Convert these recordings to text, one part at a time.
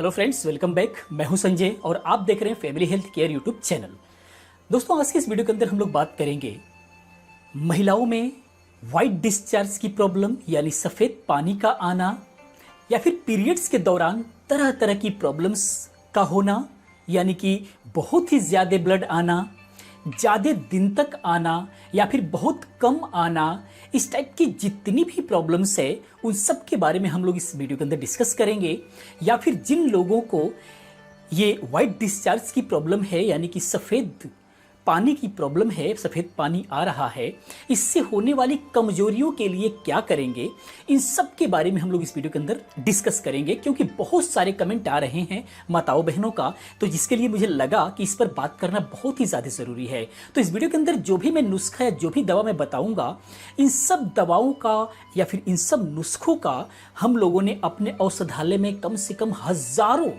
Hello friends, welcome back. मैं हूं संजय और आप देख रहे हैं family health care YouTube channel. दोस्तों, आज की इस वीडियो के अंदर हम लोग बात करेंगे महिलाओं में वाइट डिस्चार्ज की प्रॉब्लम यानी सफ़ेद पानी का आना, या फिर पीरियड्स के दौरान तरह तरह की प्रॉब्लम्स का होना, यानी कि बहुत ही ज़्यादा ब्लड आना, ज़्यादा दिन तक आना या फिर बहुत कम आना। इस टाइप की जितनी भी प्रॉब्लम्स है उन सब के बारे में हम लोग इस वीडियो के अंदर डिस्कस करेंगे। या फिर जिन लोगों को ये वाइट डिस्चार्ज की प्रॉब्लम है यानी कि सफ़ेद पानी की प्रॉब्लम है, सफ़ेद पानी आ रहा है, इससे होने वाली कमजोरियों के लिए क्या करेंगे, इन सब के बारे में हम लोग इस वीडियो के अंदर डिस्कस करेंगे। क्योंकि बहुत सारे कमेंट आ रहे हैं माताओं बहनों का, तो जिसके लिए मुझे लगा कि इस पर बात करना बहुत ही ज़्यादा ज़रूरी है। तो इस वीडियो के अंदर जो भी मैं नुस्खा या जो भी दवा मैं बताऊँगा, इन सब दवाओं का या फिर इन सब नुस्खों का हम लोगों ने अपने औषधालय में कम से कम हज़ारों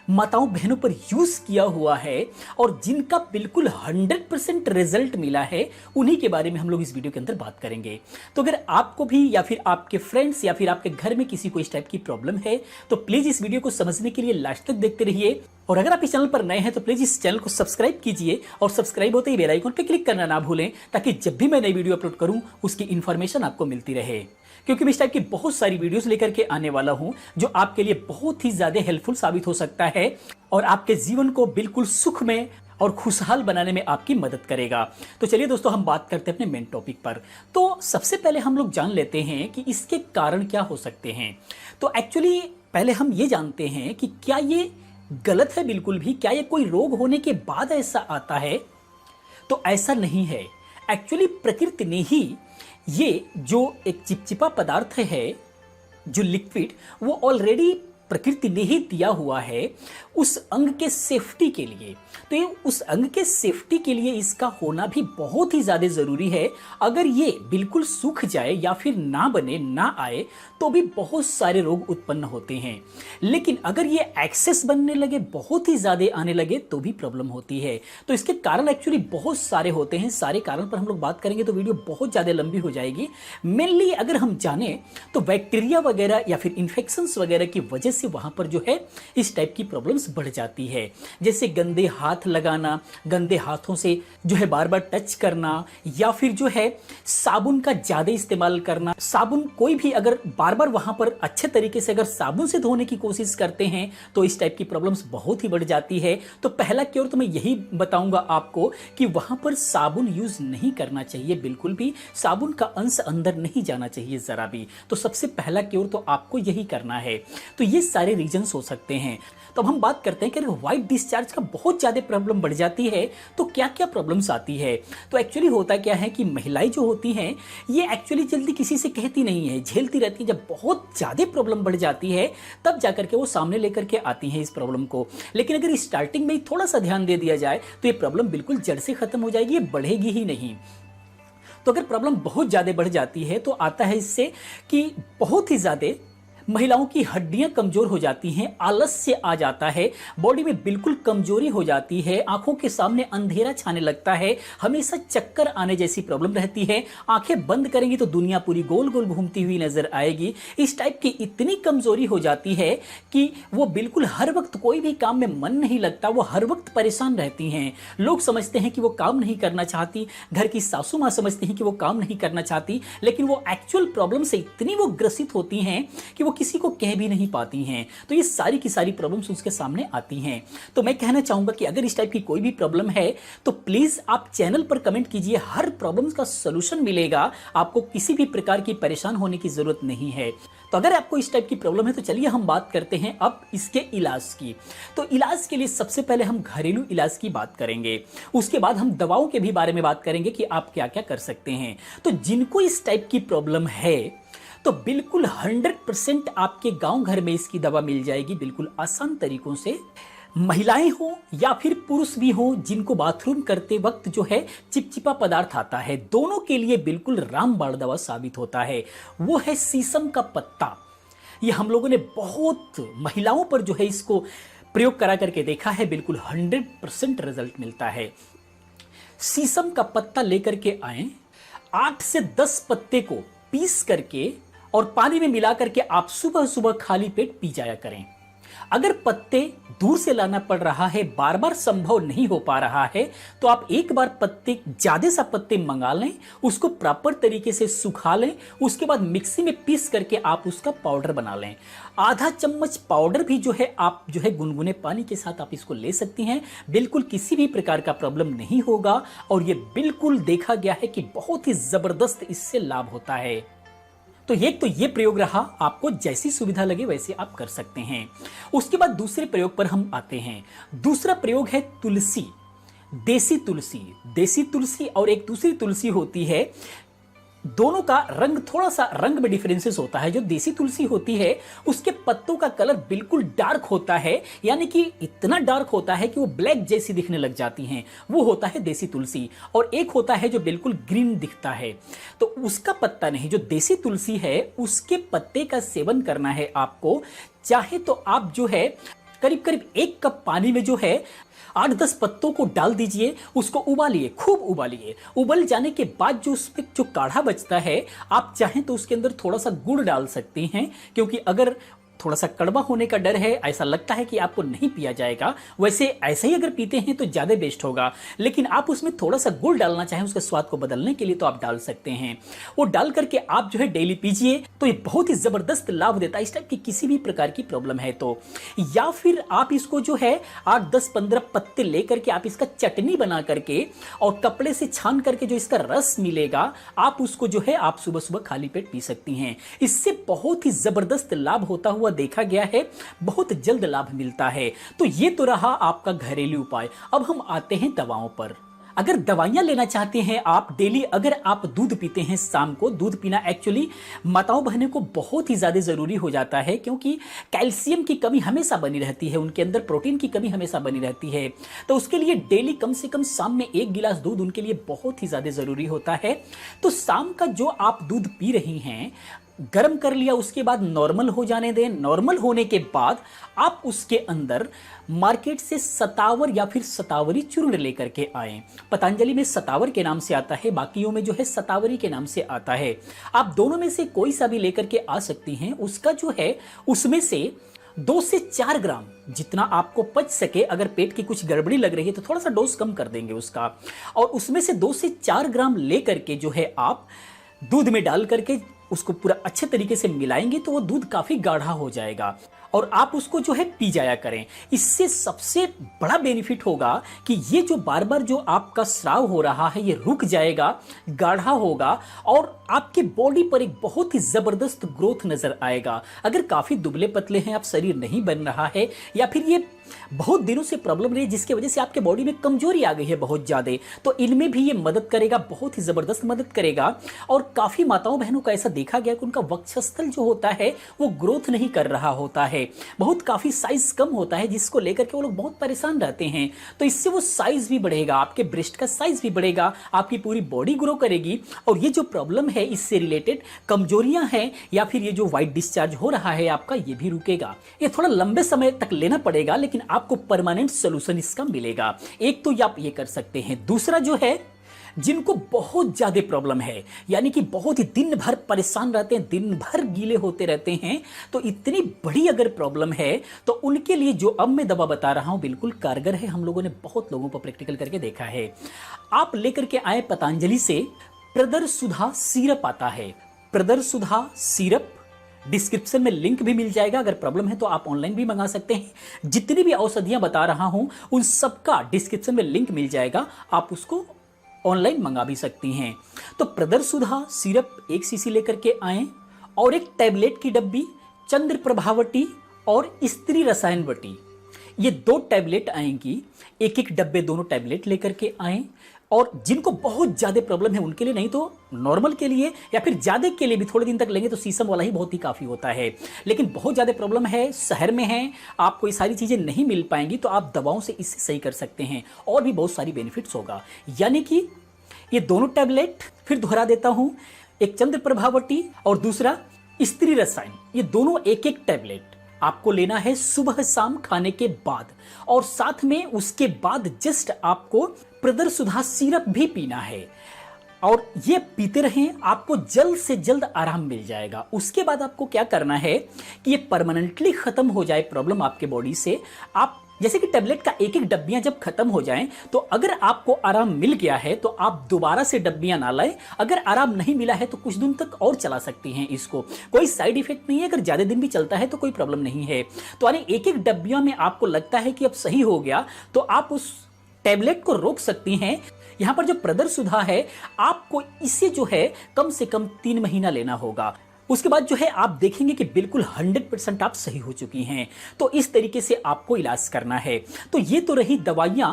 माताओं बहनों पर यूज किया हुआ है और जिनका बिल्कुल 100% रिजल्ट मिला है, उन्हीं के बारे में हम लोग इस वीडियो के अंदर बात करेंगे। तो अगर आपको भी या फिर आपके फ्रेंड्स या फिर आपके घर में किसी को इस टाइप की प्रॉब्लम है तो प्लीज इस वीडियो को समझने के लिए लास्ट तक देखते रहिए। और अगर आप इस चैनल पर नए हैं तो प्लीज इस चैनल को सब्सक्राइब कीजिए और सब्सक्राइब होते ही बेल आइकन पर क्लिक करना ना भूलें, ताकि जब भी मैं नई वीडियो अपलोड करूं उसकी इन्फॉर्मेशन आपको मिलती रहे। क्योंकि मैं इस टाइप की बहुत सारी वीडियोस लेकर के आने वाला हूं जो आपके लिए बहुत ही ज्यादा हेल्पफुल साबित हो सकता है और आपके जीवन को बिल्कुल सुख में और खुशहाल बनाने में आपकी मदद करेगा। तो चलिए दोस्तों, हम बात करते हैं अपने मेन टॉपिक पर। तो सबसे पहले हम लोग जान लेते हैं कि इसके कारण क्या हो सकते हैं। तो एक्चुअली पहले हम ये जानते हैं कि क्या ये गलत है बिल्कुल भी, क्या ये कोई रोग होने के बाद ऐसा आता है? तो ऐसा नहीं है। एक्चुअली प्रकृति ने ही ये जो एक चिपचिपा पदार्थ है, जो लिक्विड, वो ऑलरेडी प्रकृति ने ही दिया हुआ है उस अंग के सेफ्टी के लिए। तो ये उस अंग के सेफ्टी के लिए इसका होना भी बहुत ही ज्यादा जरूरी है। अगर ये बिल्कुल सूख जाए या फिर ना बने, ना आए, तो भी बहुत सारे रोग उत्पन्न होते हैं। लेकिन अगर ये एक्सेस बनने लगे, बहुत ही ज्यादा आने लगे, तो भी प्रॉब्लम होती है। तो इसके कारण एक्चुअली बहुत सारे होते हैं। सारे कारण पर हम लोग बात करेंगे तो वीडियो बहुत ज्यादा लंबी हो जाएगी। मेनली अगर हम जाने तो बैक्टीरिया वगैरह या फिर इंफेक्शंस वगैरह की वजह से वहां पर जो है इस टाइप की प्रॉब्लम्स बढ़ जाती है। जैसे गंदे हाथ लगाना, गंदे हाथों से जो है बार बार टच करना, या फिर जो है साबुन का ज्यादा इस्तेमाल करना। साबुन कोई भी अगर बार बार वहां पर अच्छे तरीके से अगर साबुन से धोने की कोशिश करते हैं तो इस टाइप की प्रॉब्लम्स बहुत ही बढ़ जाती है। तो पहला क्योर तो मैं यही बताऊंगा आपको कि वहां पर साबुन यूज नहीं करना चाहिए, बिल्कुल भी साबुन का अंश अंदर नहीं जाना चाहिए जरा भी। तो सबसे पहला क्योर तो आपको यही करना है। तो ये सारे रीजंस हो सकते हैं। तो अब हम बात करते हैं कि अगर व्हाइट डिस्चार्ज का बहुत ज्यादा प्रॉब्लम बढ़ जाती है तो क्या क्या प्रॉब्लम्स आती है। तो एक्चुअली होता क्या है कि महिलाएं जो होती हैं ये एक्चुअली जल्दी किसी से कहती नहीं है, झेलती रहती है। जब बहुत ज्यादा प्रॉब्लम बढ़ जाती है तब जाकर के वो सामने लेकर के आती हैं इस प्रॉब्लम को। लेकिन अगर स्टार्टिंग में ही थोड़ा सा ध्यान दे दिया जाए तो ये प्रॉब्लम बिल्कुल जड़ से खत्म हो जाएगी, ये बढ़ेगी ही नहीं। तो अगर प्रॉब्लम बहुत ज्यादा बढ़ जाती है तो आता है इससे कि बहुत ही ज्यादा महिलाओं की हड्डियां कमजोर हो जाती हैं, आलस्य आ जाता है, बॉडी में बिल्कुल कमजोरी हो जाती है, आंखों के सामने अंधेरा छाने लगता है, हमेशा चक्कर आने जैसी प्रॉब्लम रहती है, आंखें बंद करेंगी तो दुनिया पूरी गोल गोल घूमती हुई नजर आएगी। इस टाइप की इतनी कमजोरी हो जाती है कि वो बिल्कुल हर वक्त कोई भी काम में मन नहीं लगता, वो हर वक्त परेशान रहती हैं। लोग समझते हैं कि वो काम नहीं करना चाहती, घर की सासू माँ समझती हैं कि वो काम नहीं करना चाहती, लेकिन वो एक्चुअल प्रॉब्लम से इतनी वो ग्रसित होती हैं कि वो किसी को कह भी नहीं पाती हैं। तो ये सारी की सारी प्रॉब्लम्स उसके सामने आती हैं। तो मैं कहना चाहूंगा कि अगर इस टाइप की कोई भी प्रॉब्लम है तो प्लीज आप चैनल पर कमेंट कीजिए, हर प्रॉब्लम का सॉल्यूशन मिलेगा, आपको किसी भी प्रकार की परेशान होने की जरूरत नहीं है। तो अगर आपको इस टाइप की प्रॉब्लम है तो चलिए हम बात करते हैं अब इसके इलाज की। तो इलाज के लिए सबसे पहले हम घरेलू इलाज की बात करेंगे, उसके बाद हम दवाओं के भी बारे में बात करेंगे कि आप क्या क्या कर सकते हैं। तो जिनको इस टाइप की प्रॉब्लम है तो बिल्कुल 100% आपके गांव घर में इसकी दवा मिल जाएगी, बिल्कुल आसान तरीकों से। महिलाएं हो या फिर पुरुष भी हो जिनको बाथरूम करते वक्त जो है चिपचिपा पदार्थ आता है, दोनों के लिए बिल्कुल रामबाण दवा साबित होता है। वो है शीशम का पत्ता। ये हम लोगों ने बहुत महिलाओं पर जो है इसको प्रयोग करा करके देखा है, बिल्कुल 100% रिजल्ट मिलता है। शीशम का पत्ता लेकर के आए, 8 से 10 पत्ते को पीस करके और पानी में मिला करके आप सुबह सुबह खाली पेट पी जाया करें। अगर पत्ते दूर से लाना पड़ रहा है, बार बार संभव नहीं हो पा रहा है, तो आप एक बार पत्ते, ज्यादा सा पत्ते मंगा लें, उसको प्रॉपर तरीके से सुखा लें, उसके बाद मिक्सी में पीस करके आप उसका पाउडर बना लें। आधा चम्मच पाउडर भी जो है आप जो है गुनगुने पानी के साथ आप इसको ले सकती हैं। बिल्कुल किसी भी प्रकार का प्रॉब्लम नहीं होगा और ये बिल्कुल देखा गया है कि बहुत ही जबरदस्त इससे लाभ होता है। तो ये प्रयोग रहा, आपको जैसी सुविधा लगे वैसे आप कर सकते हैं। उसके बाद दूसरे प्रयोग पर हम आते हैं। दूसरा प्रयोग है तुलसी, देसी तुलसी। देसी तुलसी और एक दूसरी तुलसी होती है, दोनों का रंग थोड़ा सा रंग में डिफरेंसेस होता है। जो देसी तुलसी होती है उसके पत्तों का कलर बिल्कुल डार्क होता है, यानी कि इतना डार्क होता है कि वो ब्लैक जैसी दिखने लग जाती हैं, वो होता है देसी तुलसी। और एक होता है जो बिल्कुल ग्रीन दिखता है, तो उसका पत्ता नहीं, जो देसी तुलसी है उसके पत्ते का सेवन करना है आपको। चाहे तो आप जो है करीब करीब 1 कप पानी में जो है 8-10 पत्तों को डाल दीजिए, उसको उबालिए, खूब उबालिए। उबल जाने के बाद जो उसमें जो काढ़ा बचता है, आप चाहें तो उसके अंदर थोड़ा सा गुड़ डाल सकती हैं, क्योंकि अगर थोड़ा सा कड़वा होने का डर है, ऐसा लगता है कि आपको नहीं पिया जाएगा, वैसे ऐसे ही अगर पीते हैं तो ज्यादा बेस्ट होगा, लेकिन आप उसमें थोड़ा सा गुड़ डालना चाहें उसके स्वाद को बदलने के लिए तो आप डाल सकते हैं। वो डाल करके आप जो है डेली पीजिए, तो ये बहुत ही जबरदस्त लाभ देता है इस टाइप की किसी भी प्रकार की प्रॉब्लम है तो। या फिर आप इसको जो है 8-10-15 पत्ते लेकर के आप इसका चटनी बना करके और कपड़े से छान करके जो इसका रस मिलेगा, आप उसको जो है आप सुबह सुबह खाली पेट पी सकती हैं। इससे बहुत ही जबरदस्त लाभ होता हुआ देखा गया है, बहुत जल्द लाभ मिलता है। तो ये तो रहा आपका घरेलू उपाय। अब हम आते हैं दवाओं पर। अगर दवाइयां लेना चाहते हैं आप डेली, अगर आप दूध पीते हैं शाम को, दूध पीना एक्चुअली माताओं बहनों को बहुत ही ज्यादा जरूरी हो जाता है, क्योंकि कैल्शियम की कमी हमेशा बनी रहती है, उनके अंदर प्रोटीन की कमी हमेशा बनी रहती है। तो उसके लिए डेली कम से कम शाम में 1 गिलास दूध उनके लिए बहुत ही ज्यादा जरूरी होता है। तो शाम का जो आप दूध पी रही हैं, गर्म कर लिया, उसके बाद नॉर्मल हो जाने दें। नॉर्मल होने के बाद आप उसके अंदर मार्केट से सतावर या फिर सतावरी चूर्ण लेकर के आए। पतंजलि में सतावर के नाम से आता है, बाकियों में जो है सतावरी के नाम से आता है। आप दोनों में से कोई सा भी लेकर के आ सकती हैं। उसका जो है उसमें से 2 से 4 ग्राम जितना आपको पच सके, अगर पेट की कुछ गड़बड़ी लग रही है तो थोड़ा सा डोज कम कर देंगे उसका, और उसमें से 2 से 4 ग्राम लेकर के जो है आप दूध में डाल करके उसको पूरा अच्छे तरीके से मिलाएंगे, तो वो दूध काफी गाढ़ा हो जाएगा और आप उसको जो है पी जाया करें। इससे सबसे बड़ा बेनिफिट होगा कि ये जो बार बार जो आपका स्राव हो रहा है ये रुक जाएगा, गाढ़ा होगा और आपके बॉडी पर एक बहुत ही जबरदस्त ग्रोथ नजर आएगा। अगर काफी दुबले पतले हैं आप, शरीर नहीं बन रहा है, या फिर ये बहुत दिनों से प्रॉब्लम रही जिसकी वजह से आपके बॉडी में कमजोरी आ गई है बहुत ज्यादा, तो इनमें भी ये मदद करेगा, बहुत ही जबरदस्त मदद करेगा। और काफी माताओं बहनों का ऐसा देखा गया कि उनका वक्षस्थल जो होता है वो ग्रोथ नहीं कर रहा होता है, बहुत काफी साइज कम होता है, जिसको लेकर के वो लोग बहुत परेशान रहते हैं। तो इससे वो साइज भी बढ़ेगा, आपके ब्रेस्ट का साइज भी बढ़ेगा, आपकी पूरी बॉडी ग्रो करेगी। और ये जो प्रॉब्लम है इससे रिलेटेड कमजोरियां हैं या फिर ये जो व्हाइट डिस्चार्ज हो रहा है आपका, ये भी रुकेगा। ये थोड़ा लंबे समय तक लेना पड़ेगा, लेकिन आपको परमानेंट सोल्यूशन इसका मिलेगा। एक तो आप ये कर सकते हैं। दूसरा जो है, जिनको बहुत ज्यादा प्रॉब्लम है, यानी कि बहुत ही दिन भर परेशान रहते हैं, दिन भर गीले होते रहते हैं, तो इतनी बड़ी अगर प्रॉब्लम है तो उनके लिए जो अब मैं दवा बता रहा हूं बिल्कुल कारगर है। हम लोगों ने बहुत लोगों पर प्रैक्टिकल करके देखा है। आप लेकर के आए पतंजलि से प्रदर सुधा सिरप आता है, प्रदर सुधा सिरप। डिस्क्रिप्शन में लिंक भी मिल जाएगा, अगर प्रॉब्लम है तो आप ऑनलाइन भी मंगा सकते हैं। जितनी भी औषधियां बता रहा हूं उन सबका डिस्क्रिप्शन में लिंक मिल जाएगा, आप उसको ऑनलाइन मंगा भी सकती हैं। तो प्रदर सुधा सिरप 1 सीसी लेकर के आए और एक टैबलेट की डब्बी चंद्र प्रभावटी और स्त्री रसायन वटी, ये 2 टैबलेट आएंगी। एक डब्बे दोनों टैबलेट लेकर के आए। और जिनको बहुत ज्यादा प्रॉब्लम है उनके लिए, नहीं तो नॉर्मल के लिए या फिर ज्यादा के लिए भी थोड़े दिन तक लेंगे तो शीशम वाला ही बहुत ही काफी होता है। लेकिन बहुत ज्यादा प्रॉब्लम है, शहर में है, आपको ये सारी चीजें नहीं मिल पाएंगी, तो आप दवाओं से इससे सही कर सकते हैं और भी बहुत सारी बेनिफिट्स होगा। यानी कि ये दोनों टैबलेट फिर दोहरा देता हूं, एक चंद्र प्रभावटी और दूसरा स्त्री रसायन, ये दोनों एक टैबलेट आपको लेना है सुबह शाम खाने के बाद, और साथ में उसके बाद जस्ट आपको प्रदर सुधा सिरप भी पीना है। और ये पीते रहें, आपको जल्द से जल्द आराम मिल जाएगा। उसके बाद आपको क्या करना है कि ये परमानेंटली खत्म हो जाए प्रॉब्लम आपके बॉडी से। आप जैसे कि टेबलेट का एक एक डब्बियां जब खत्म हो जाएं, तो अगर आपको आराम मिल गया है तो आप दोबारा से डब्बियां ना लाएं। अगर आराम नहीं मिला है तो कुछ दिन तक और चला सकती हैं इसको, कोई साइड इफेक्ट नहीं है। अगर ज्यादा दिन भी चलता है तो कोई प्रॉब्लम नहीं है। तो यानी एक एक डब्बियां में आपको लगता है कि अब सही हो गया, तो आप उस टेबलेट को रोक सकती हैं। यहां पर जो प्रदर सुधा है, आपको इसे जो है कम से कम 3 महीना लेना होगा। उसके बाद जो है आप देखेंगे कि बिल्कुल 100% आप सही हो चुकी हैं। तो इस तरीके से आपको इलाज करना है। तो ये तो रही दवाइयां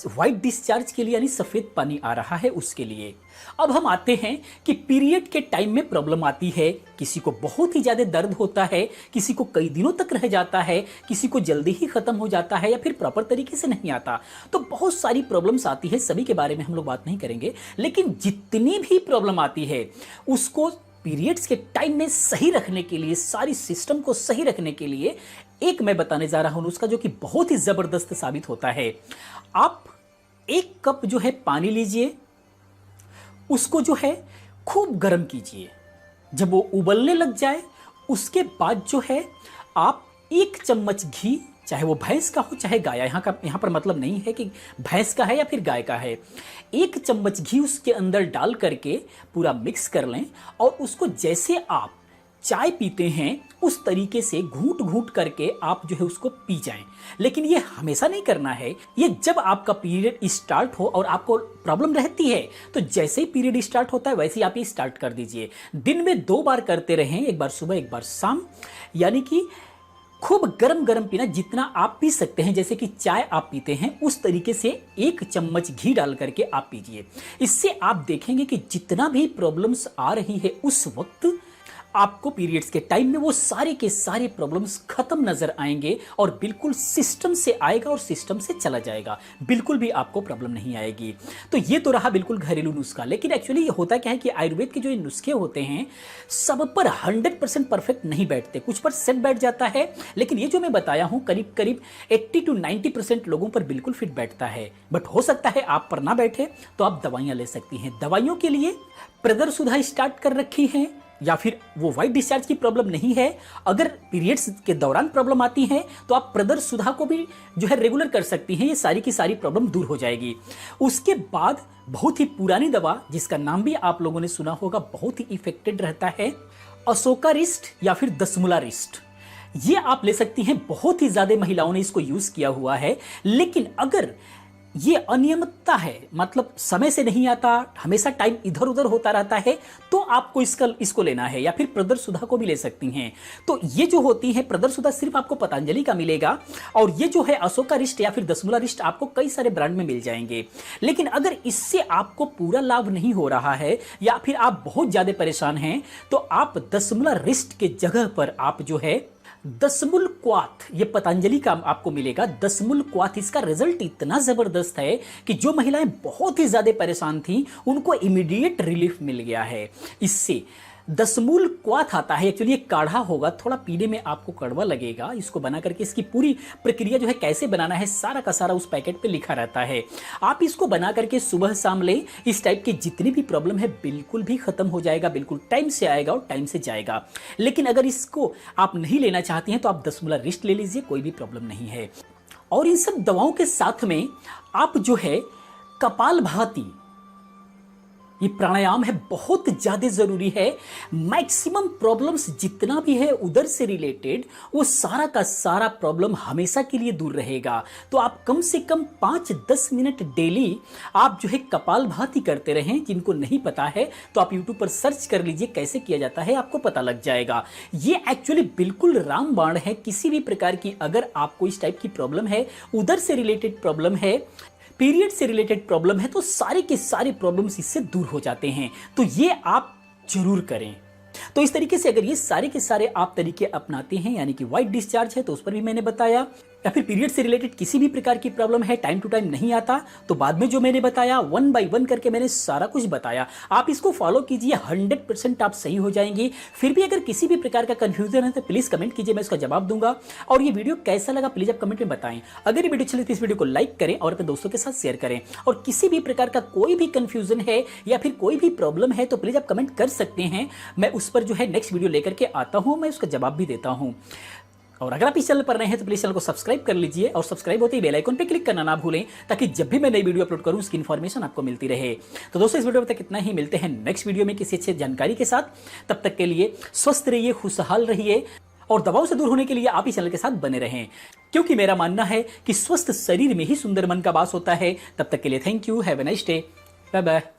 व्हाइट डिस्चार्ज के लिए, यानी सफेद पानी आ रहा है उसके लिए। अब हम आते हैं कि पीरियड के टाइम में प्रॉब्लम आती है। किसी को बहुत ही ज्यादा दर्द होता है, किसी को कई दिनों तक रह जाता है, किसी को जल्दी ही खत्म हो जाता है, या फिर प्रॉपर तरीके से नहीं आता। तो बहुत सारी प्रॉब्लम्स आती है, सभी के बारे में हम लोग बात नहीं करेंगे, लेकिन जितनी भी प्रॉब्लम आती है उसको पीरियड्स के टाइम में सही रखने के लिए, सारी सिस्टम को सही रखने के लिए एक मैं बताने जा रहा हूं नुस्खा, जो कि बहुत ही जबरदस्त साबित होता है। आप 1 कप जो है पानी लीजिए, उसको जो है खूब गर्म कीजिए। जब वो उबलने लग जाए, उसके बाद जो है आप 1 चम्मच घी, चाहे वो भैंस का हो चाहे गाय, यहाँ पर मतलब नहीं है कि भैंस का है या फिर गाय का है, 1 चम्मच घी उसके अंदर डाल करके पूरा मिक्स कर लें। और उसको जैसे आप चाय पीते हैं उस तरीके से घूंट घूंट करके आप जो है उसको पी जाएं। लेकिन ये हमेशा नहीं करना है। ये जब आपका पीरियड स्टार्ट हो और आपको प्रॉब्लम रहती है, तो जैसे ही पीरियड स्टार्ट होता है वैसे ही आप ये स्टार्ट कर दीजिए। दिन में 2 बार करते रहें, एक बार सुबह एक बार शाम। यानी कि खूब गरम गरम पीना, जितना आप पी सकते हैं, जैसे कि चाय आप पीते हैं उस तरीके से 1 चम्मच घी डाल करके आप पीजिए। इससे आप देखेंगे कि जितना भी प्रॉब्लम्स आ रही है उस वक्त आपको पीरियड्स के टाइम में वो सारे के सारे प्रॉब्लम्स खत्म नजर आएंगे और बिल्कुल सिस्टम से आएगा और सिस्टम से चला जाएगा। बिल्कुल भी आपको प्रॉब्लम नहीं आएगी। तो ये तो रहा बिल्कुल घरेलू नुस्खा। लेकिन एक्चुअली ये होता क्या है कि आयुर्वेद के जो ये नुस्खे होते हैं सब पर 100% परफेक्ट नहीं बैठते, कुछ पर सेट बैठ जाता है। लेकिन ये जो मैं बताया हूं करीब करीब 80 to 90% लोगों पर बिल्कुल फिट बैठता है। बट हो सकता है आप पर ना बैठे, तो आप दवाइयां ले सकती हैं। दवाइयों के लिए प्रदर सुधा स्टार्ट कर रखी है, या फिर वो व्हाइट डिस्चार्ज की प्रॉब्लम नहीं है, अगर पीरियड्स के दौरान प्रॉब्लम आती है तो आप प्रदर सुधा को भी जो है रेगुलर कर सकती हैं। ये सारी की सारी प्रॉब्लम दूर हो जाएगी। उसके बाद बहुत ही पुरानी दवा, जिसका नाम भी आप लोगों ने सुना होगा, बहुत ही इफेक्टेड रहता है, अशोका रिस्ट या फिर दसमूला रिस्ट। ये आप ले सकती हैं। बहुत ही ज्यादा महिलाओं ने इसको यूज किया हुआ है। लेकिन अगर ये अनियमितता है, मतलब समय से नहीं आता, हमेशा टाइम इधर उधर होता रहता है, तो आपको इसको लेना है। या फिर प्रदर सुधा को भी ले सकती हैं। तो ये जो होती है प्रदर सुधा सिर्फ आपको पतंजलि का मिलेगा, और ये जो है अशोका रिस्ट या फिर दसमूला रिस्ट आपको कई सारे ब्रांड में मिल जाएंगे। लेकिन अगर इससे आपको पूरा लाभ नहीं हो रहा है या फिर आप बहुत ज्यादा परेशान हैं, तो आप दसमूला रिस्ट के जगह पर आप जो है दसमुल क्वाथ, ये पतंजलि का आपको मिलेगा। दसमुल क्वाथ, इसका रिजल्ट इतना जबरदस्त है कि जो महिलाएं बहुत ही ज्यादा परेशान थी उनको इमीडिएट रिलीफ मिल गया है इससे। दसमूल क्वाथ आता है, एक्चुअली ये काढ़ा होगा, थोड़ा पीने में आपको कड़वा लगेगा। इसको बना करके इसकी पूरी प्रक्रिया जो है कैसे बनाना है सारा का सारा उस पैकेट पे लिखा रहता है। आप इसको बना करके सुबह शाम लें, इस टाइप की जितनी भी प्रॉब्लम है बिल्कुल भी खत्म हो जाएगा, बिल्कुल टाइम से आएगा और टाइम से जाएगा। लेकिन अगर इसको आप नहीं लेना चाहती हैं तो आप दसमूला रिस्ट ले लीजिए, कोई भी प्रॉब्लम नहीं है। और इन सब दवाओं के साथ में आप जो है कपालभाति, ये प्राणायाम है, बहुत ज्यादा जरूरी है। मैक्सिमम प्रॉब्लम्स जितना भी है उधर से रिलेटेड, वो सारा का सारा प्रॉब्लम हमेशा के लिए दूर रहेगा। तो आप कम से कम 5-10 मिनट डेली आप जो है कपालभाति करते रहें। जिनको नहीं पता है तो आप यूट्यूब पर सर्च कर लीजिए कैसे किया जाता है, आपको पता लग जाएगा। ये एक्चुअली बिल्कुल रामबाण है। किसी भी प्रकार की अगर आपको इस टाइप की प्रॉब्लम है, उधर से रिलेटेड प्रॉब्लम है, पीरियड से रिलेटेड प्रॉब्लम है, तो सारे के सारे प्रॉब्लम्स इससे दूर हो जाते हैं। तो ये आप जरूर करें। तो इस तरीके से अगर ये सारे के सारे आप तरीके अपनाते हैं, यानी कि व्हाइट डिस्चार्ज है तो उस पर भी मैंने बताया, या फिर पीरियड से रिलेटेड किसी भी प्रकार की प्रॉब्लम है, टाइम टू टाइम नहीं आता, तो बाद में जो मैंने बताया 1 बाय 1 करके मैंने सारा कुछ बताया, आप इसको फॉलो कीजिए, 100% आप सही हो जाएंगी। फिर भी अगर किसी भी प्रकार का कंफ्यूजन है तो प्लीज कमेंट कीजिए, मैं इसका जवाब दूंगा। और ये वीडियो कैसा लगा प्लीज आप कमेंट में बताएं। अगर ये वीडियो अच्छी लगी तो इस वीडियो को लाइक करें और अपने दोस्तों के साथ शेयर करें। और किसी भी प्रकार का कोई भी कंफ्यूजन है या फिर कोई भी प्रॉब्लम है तो प्लीज आप कमेंट कर सकते हैं, मैं उस पर जो है नेक्स्ट वीडियो लेकर के आता हूं, मैं उसका जवाब भी देता हूं। और अगर आप इस चैनल पर नए हैं तो प्लीज चैनल को सब्सक्राइब कर लीजिए और सब्सक्राइब होते ही बेल आइकन पे क्लिक करना ना भूलें, ताकि जब भी मैं नई वीडियो अपलोड करूं उसकी इन्फॉर्मेशन आपको मिलती रहे। तो दोस्तों इस वीडियो में तक इतना ही, मिलते हैं नेक्स्ट वीडियो में किसी अच्छी जानकारी के साथ। तब तक के लिए स्वस्थ रहिए, खुशहाल रहिए और दबाव से दूर होने के लिए आप इस चैनल के साथ बने रहें, क्योंकि मेरा मानना है कि स्वस्थ शरीर में ही सुंदर मन का वास होता है। तब तक के लिए thank you, have a nice day, bye bye.